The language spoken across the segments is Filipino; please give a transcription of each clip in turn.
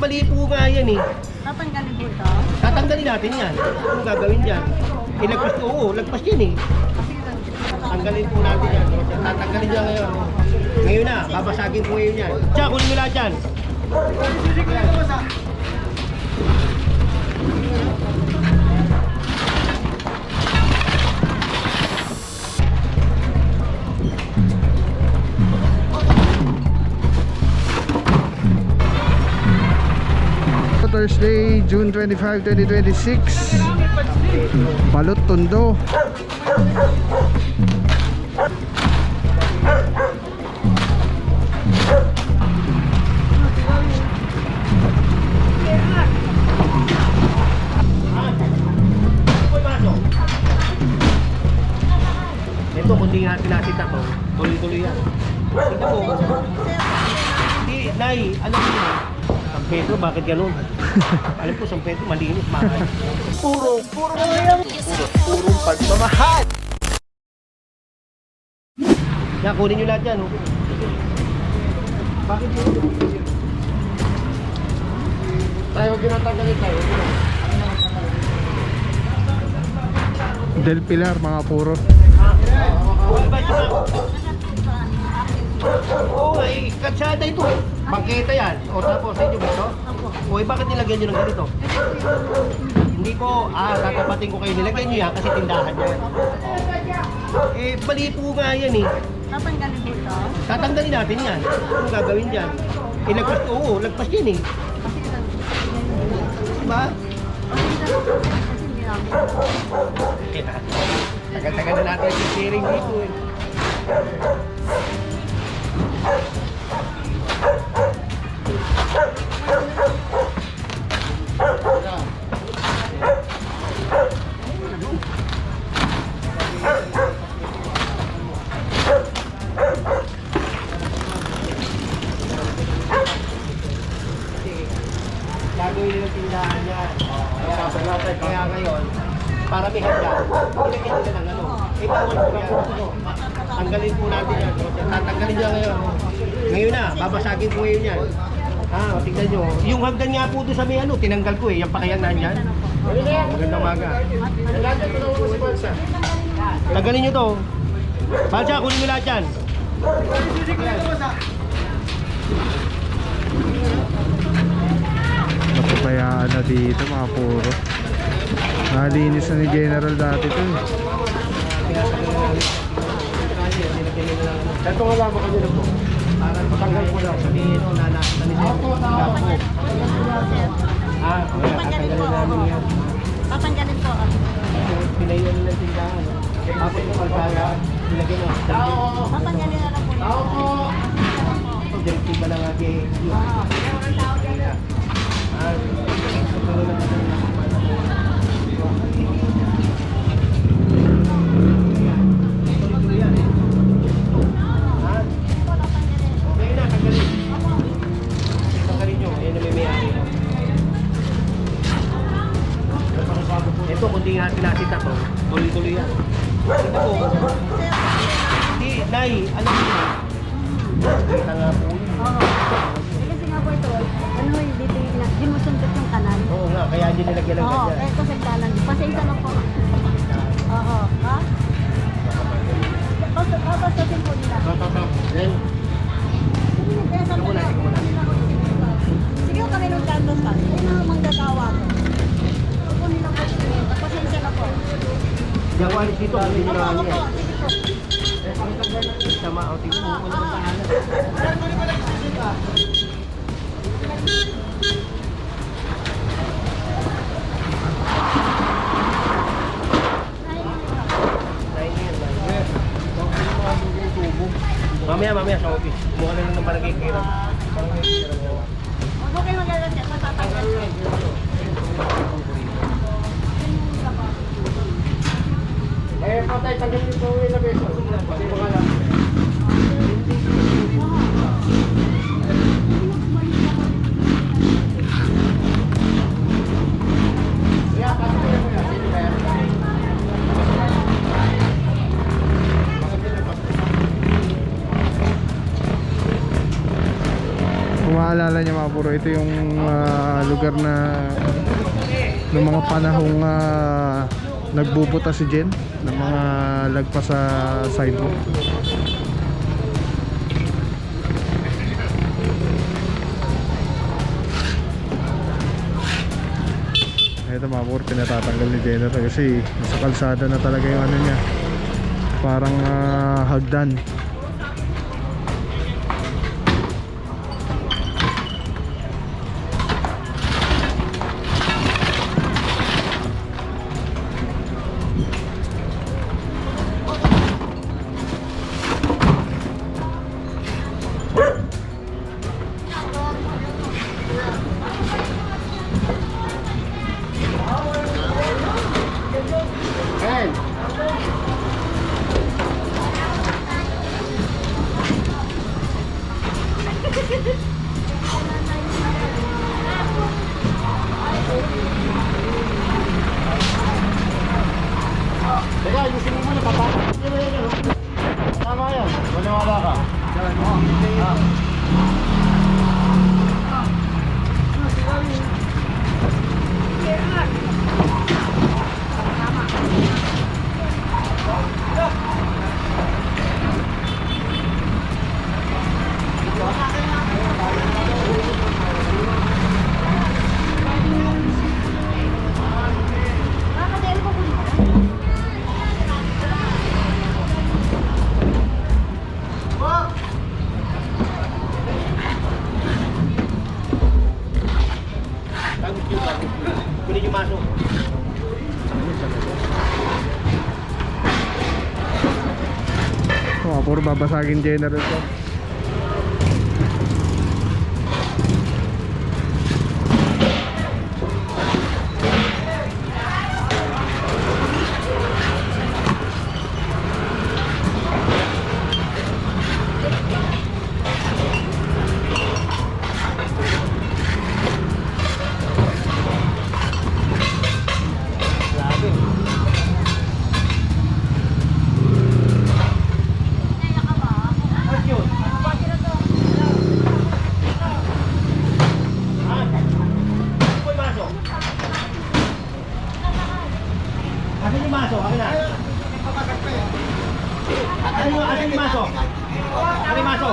mali po nga yan eh. Tatanggalin po ito? Tatanggalin natin yan. Anong gagawin dyan? Lagpas, oo, lagpas yan eh. Tanggalin po natin yan. Tatanggalin niya ngayon. Ngayon na, babasagin ko ngayon yan. Tiyan, kunin mo lahat yan. Thursday, June 25, 2026. Balot Tondo. Ito, kung di nga tinasita to, tuloy-tuloy yan. Ito po. Hindi, Nay, alam niyo, San Pedro, bakit ganun? Alam po, San Pedro, malinis, mahal. Purong pagmamahal. Yan, kunin nyo lahat yan. Oh. Bakit yun? Tayo, ginatanggalin tayo. Del Pilar, mga puro. Oo nga, katsada ito. Bangketa yan. O tapos, sa inyo ba ito? O bakit nilagyan nyo ng ganito? Hindi po, tatapatin ko kayo. Nilagyan nyo yan kasi tindahan yan. Mali po nga yan eh. Tatanggalin po ito? Tatanggalin natin yan. Anong gagawin dyan? Lagpas, oo, lagpas yan eh. Diba? Tagal-tagal na natin yung sharing dito eh. Gagawin nila tindahan yan. Kaya ngayon, para may handa, ilagyan nila ng ano. Bawal po yan. Tanggalin po natin yan. Tatanggalin niya ngayon. Ngayon na, babasagin ko ngayon yan. Tingnan nyo. Yung hagdan nga po doon sa may ano, tinanggal ko eh. Yung pakayan nandyan. Magandang maga. Tanggalin nyo to. Balsa, kunin mo lahat yan. Napapayaan na dito, mga puro. Nalinis na ni General dati to. Ito nga lang kanina po. Para matanggal ko lang. Sabihin nyo na nasa nito. Tatanggalin namin yan. Tatanggalin po. Pinayon nila tindahan. Tapos yung pagkaya, nilagyan nyo. Tatanggalin na lang po ito. Direktiba lang natin. Ito, kung di nga tinasita to, tuloy-tuloy yan. Ito po. Hindi, Nay, alam niyo. Kita nga po yun. Kasi nga po ito, ano yung dito yung di mo sundot yung kanan. Oo nga, kaya hindi nilagyan ng Oo, ganyan. ito sa dalan. Pasensya lang po. Oo, ha? Papasasin po nila. Then, Sige kami nung kantos ka. Ay mga manggagawa ko. Opo nila po. Pasensya na po. yung walis dito, hindi nyo na ano Opo, yan. sige po. Tama, o tingin mo naman sa alam. Mamaya sa office. Mukha na lang ng barangay kira. Barangay kira mo. Huwag mo kayo mag-alala. Matatanggal. Patay, tagal nito yung ilagay sa pati mga lang. Kung maalala niyo puro ito yung lugar na ng mga panahong nagbubuta si Jen ng mga lagpas sa sidewalk. Ito mga puro pinatatanggal ni Jenner kasi nasa kalsada na talaga yung ano niya, parang hagdan. Ayan. Teka, ayusin mo muna, papasok. Tama yan, maniwala ka. Kunin yung maso. Puro babasagin General ko. Asan yung maso? Akin na. Asan yung maso? Asan yung maso?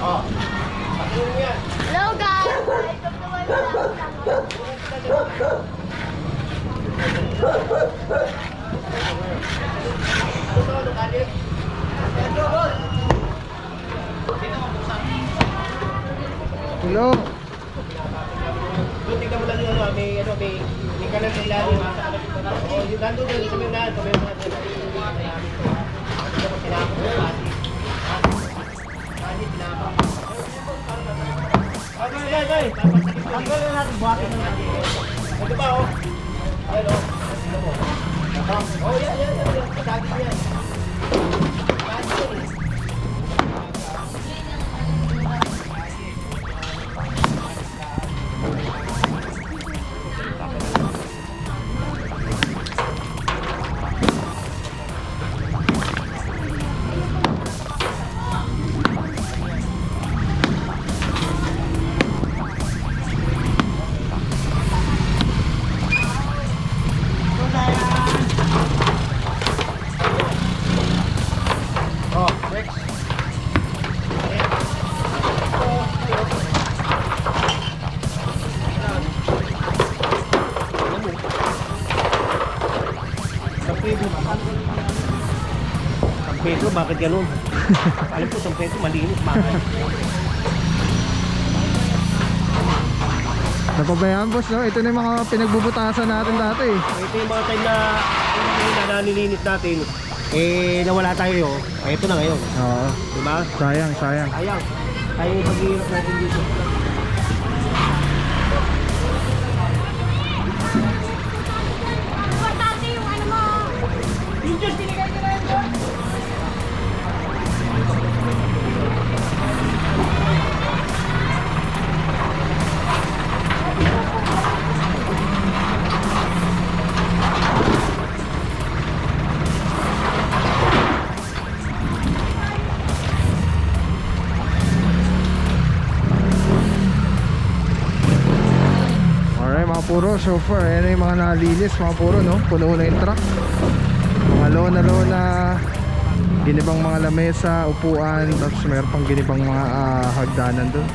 Oh. Hello guys! Hello. Doon, tignan mo lang yung may kanan sa ilalim. O, yung nandun doon, sabi mo na, sabi mo na. Tinapos mo pati. Pati, tinapos. Okay. Tanggal na natin, buhatin na natin. Ito ba, oh? Ayan, oh. Ito mo. Oh, yan. Patagin mo yan. Peso, bakit ganun? Alam ko, 10 peso, malinis, mahal. Napabayaan boss, no? Ito na yung mga pinagbubutasan natin dati. Ito yung mga time na nililinis natin. Eh, nawala tayo. Ito na ngayon. Oo. Diba? Sayang. Sayang. Tayo yung paghihirap natin dito. Importante yung ano mo. Yung Diyos, tinigay ko na yun. puro, so far, ayan na yung mga nalinis mga puro, no? Puno na yung truck. Mga lona, ginibang mga lamesa, upuan, tapos meron pang ginibang mga hagdanan doon.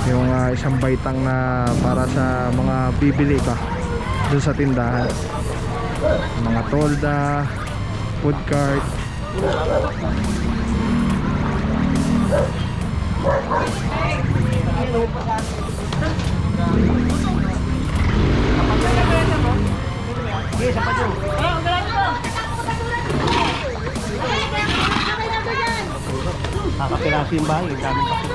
Yung isang baitang na para sa mga bibili ba doon sa tindahan. Mga tolda, food cart. Sige, sa panyo. Kakapiraso yung bahay, ang daming pakit.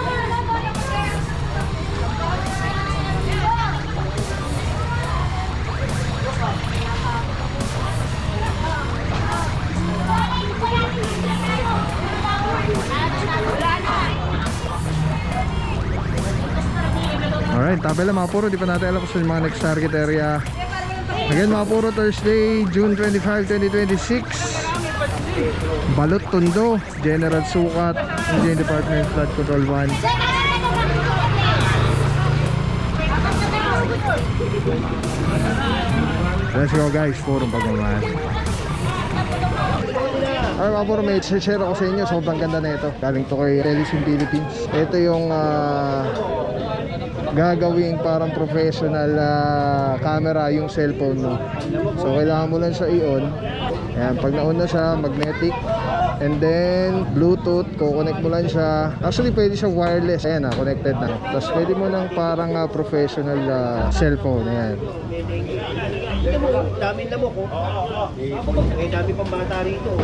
Alright, tabi lang mga puro, di pa natin alam kung saan yung mga next target area. Again mga puro, Thursday, June 25, 2026. Balot Tondo, General Sukat, Engineering Department, Flood Control 1. Let's go guys, purong pagmamahal. Alright mga puro, may share ako sa inyo, sobrang ganda na ito. Galing to kay Telesim Philippines. Ito yung gagawing parang professional camera yung cellphone mo. So kailangan mo lang siya i-on. Ayan, pag na-on na siya, magnetic. And then Bluetooth, kukonect mo lang siya. Actually pwede siya wireless. Ayan na, connected na. Tapos pwede mo ng parang professional cellphone. Ayan. Dami na mo ko. Eh, dami pang bata rito.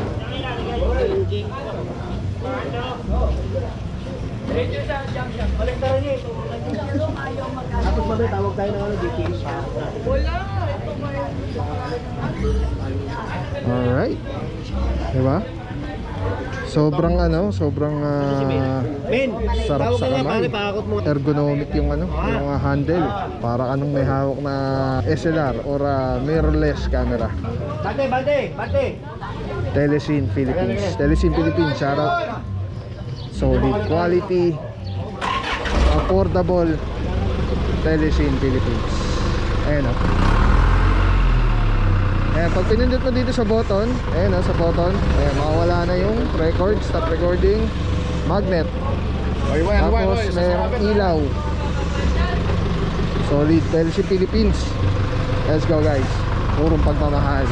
Tapos mamaya tawag tayo ng details pa. Alright. Diba? Sobrang sobrang Men, sarap tawag sa ka nga, kamay. pare, pakakot mo. Ergonomic yung yung handle. Para anong may hawak na SLR or mirrorless camera. Bate! Telesim Philippines. Telesim Philippines, shout out. Solid quality, affordable. Telesim Philippines. Ayan o. Ayan, pag pinindot mo dito sa button, ayan o, sa button, ayan, makawala na yung record, stop recording, magnet. Tapos mayroong ilaw. Solid, Telesim Philippines. Let's go guys, purong pagmamahal.